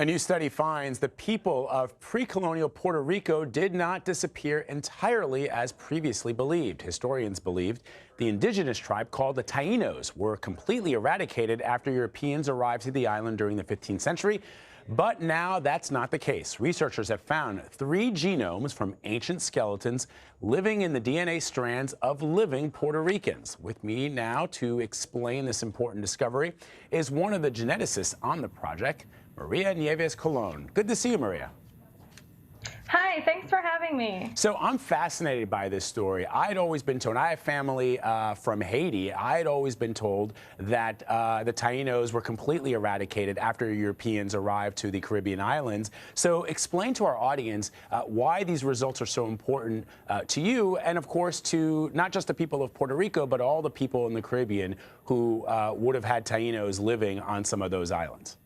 A new study finds the people of pre-colonial Puerto Rico did not disappear entirely as previously believed. Historians believed the indigenous tribe called the Tainos were completely eradicated after Europeans arrived to the island during the 15th century. But now that's not the case. Researchers have found 3 genomes from ancient skeletons living in the DNA strands of living Puerto Ricans. With me now to explain this important discovery is one of the geneticists on the project, Maria Nieves Colon. Good to see you, Maria. Hi, thanks for having me. So I'm fascinated by this story. I'd always been told, I have family from Haiti, I'd always been told that the Tainos were completely eradicated after Europeans arrived to the Caribbean islands. So explain to our audience why these results are so important to you and, of course, to not just the people of Puerto Rico, but all the people in the Caribbean who would have had Tainos living on some of those islands.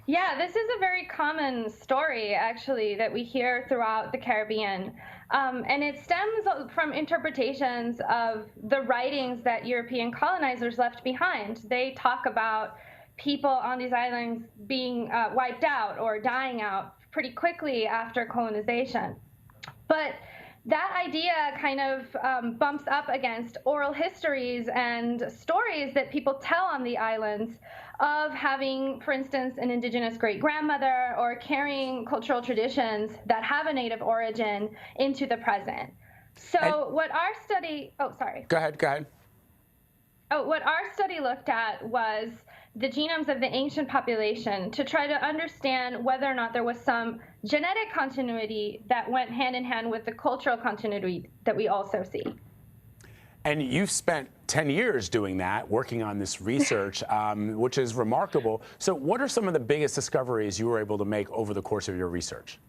Yeah, this is a very common story, actually, that we hear throughout the Caribbean. And it stems from interpretations of the writings that European colonizers left behind. They talk about people on these islands being wiped out or dying out pretty quickly after colonization. But that idea kind of bumps up against oral histories and stories that people tell on the islands of having, for instance, an indigenous great-grandmother or carrying cultural traditions that have a native origin into the present. So what our study, Go ahead. What our study looked at was the genomes of the ancient population to try to understand whether or not there was some genetic continuity that went hand in hand with the cultural continuity that we also see. And you've spent 10 years doing that, working on this research, which is remarkable. So what are some of the biggest discoveries you were able to make over the course of your research?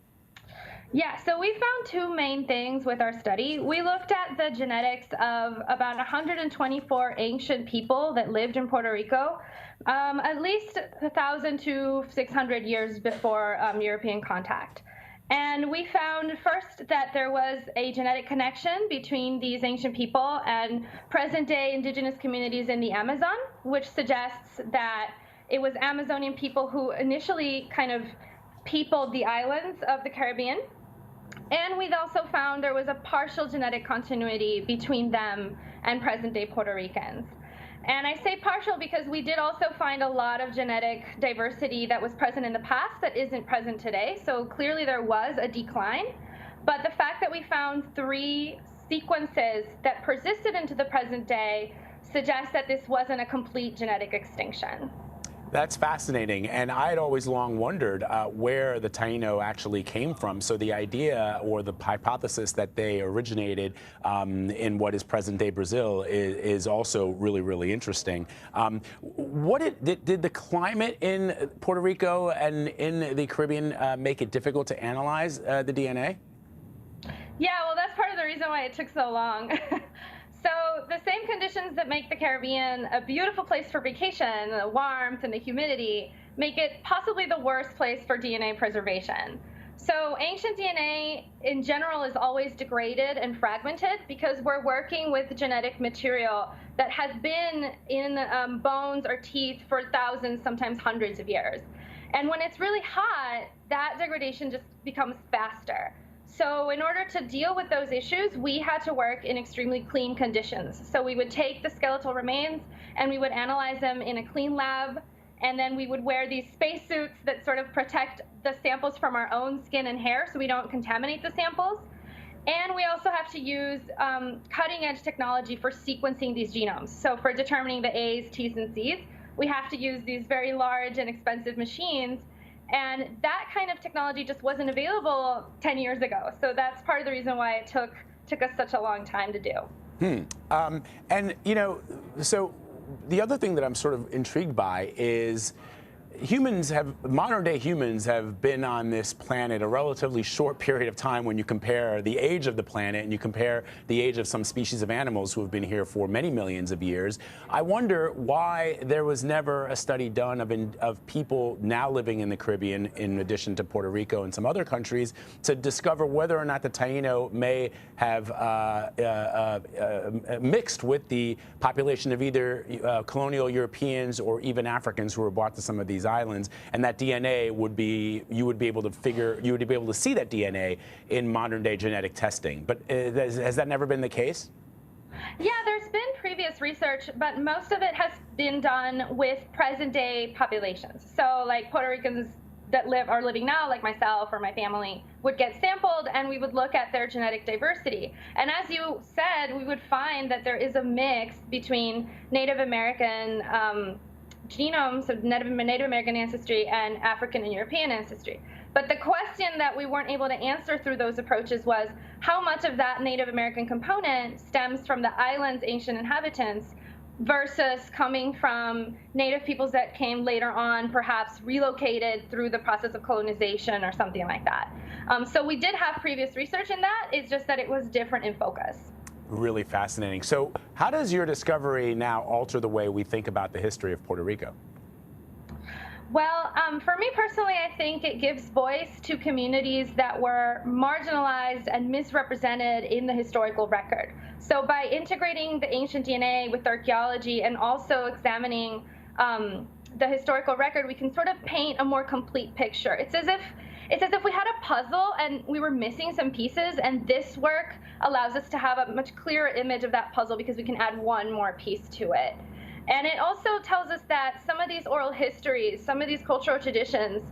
Yeah, so we found 2 main things with our study. We looked at the genetics of about 124 ancient people that lived in Puerto Rico, at least 1,000 to 600 years before European contact. And we found first that there was a genetic connection between these ancient people and present-day indigenous communities in the Amazon, which suggests that it was Amazonian people who initially kind of peopled the islands of the Caribbean. And we've also found there was a partial genetic continuity between them and present-day Puerto Ricans. And I say partial because we did also find a lot of genetic diversity that was present in the past that isn't present today. So clearly there was a decline. But the fact that we found 3 sequences that persisted into the present day suggests that this wasn't a complete genetic extinction. That's fascinating, and I had always long wondered where the Taino actually came from. So the idea or the hypothesis that they originated in what is present-day Brazil is also really, really interesting. Did the climate in Puerto Rico and in the Caribbean make it difficult to analyze the DNA? Yeah, well, that's part of the reason why it took so long. So the same conditions that make the Caribbean a beautiful place for vacation, the warmth and the humidity, make it possibly the worst place for DNA preservation. So ancient DNA in general is always degraded and fragmented because we're working with genetic material that has been in bones or teeth for thousands, sometimes hundreds of years. And when it's really hot, that degradation just becomes faster. So in order to deal with those issues, we had to work in extremely clean conditions. So we would take the skeletal remains and we would analyze them in a clean lab, and then we would wear these spacesuits that sort of protect the samples from our own skin and hair so we don't contaminate the samples. And we also have to use cutting-edge technology for sequencing these genomes. So for determining the A's, T's, and C's, we have to use these very large and expensive machines. And that kind of technology just wasn't available 10 years ago. So that's part of the reason why it took us such a long time to do. And, you know, so the other thing that I'm sort of intrigued by is modern day humans have been on this planet a relatively short period of time when you compare the age of the planet and you compare the age of some species of animals who have been here for many millions of years. I wonder why there was never a study done of people now living in the Caribbean, in addition to Puerto Rico and some other countries, to discover whether or not the Taino may have mixed with the population of either colonial Europeans or even Africans who were brought to some of these these islands, and that DNA would be, you would be able to see that DNA in modern day genetic testing. But has that never been the case? Yeah, there's been previous research, but most of it has been done with present day populations. So like Puerto Ricans that are living now, like myself or my family, would get sampled and we would look at their genetic diversity. And as you said, we would find that there is a mix between Native American genomes, so Native American ancestry, and African and European ancestry. But the question that we weren't able to answer through those approaches was how much of that Native American component stems from the island's ancient inhabitants versus coming from Native peoples that came later on, perhaps relocated through the process of colonization or something like that. So we did have previous research in that. It's just that it was different in focus. Really fascinating. So how does your discovery now alter the way we think about the history of Puerto Rico? Well, for me personally, I think it gives voice to communities that were marginalized and misrepresented in the historical record. So by integrating the ancient DNA with archaeology and also examining the historical record, we can sort of paint a more complete picture. It's as if we had a puzzle and we were missing some pieces, and this work allows us to have a much clearer image of that puzzle because we can add one more piece to it. And it also tells us that some of these oral histories, some of these cultural traditions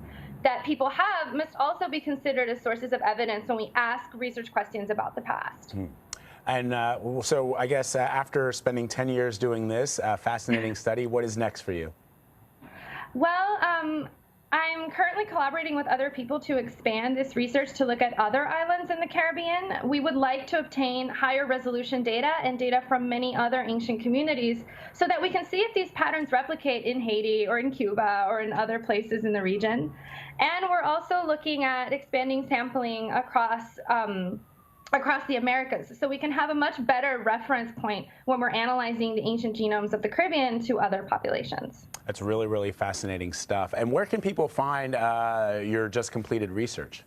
that people have must also be considered as sources of evidence when we ask research questions about the past. And so I guess after spending 10 years doing this fascinating study, what is next for you? Well, I'm currently collaborating with other people to expand this research to look at other islands in the Caribbean. We would like to obtain higher resolution data and data from many other ancient communities so that we can see if these patterns replicate in Haiti or in Cuba or in other places in the region. And we're also looking at expanding sampling across the Americas, so we can have a much better reference point when we're analyzing the ancient genomes of the Caribbean to other populations. That's really, really fascinating stuff. And where can people find your just completed research?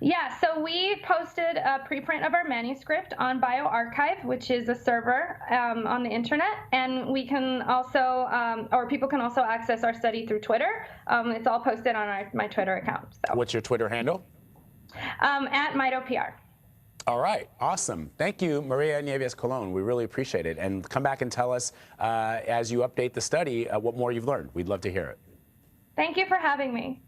Yeah, so we posted a preprint of our manuscript on bioRxiv, which is a server on the internet, and we can also, or people can also access our study through Twitter. It's all posted on my Twitter account. So. What's your Twitter handle? At MitoPR. All right, awesome. Thank you, Maria Nieves Colon. We really appreciate it. And come back and tell us as you update the study what more you've learned. We'd love to hear it. Thank you for having me.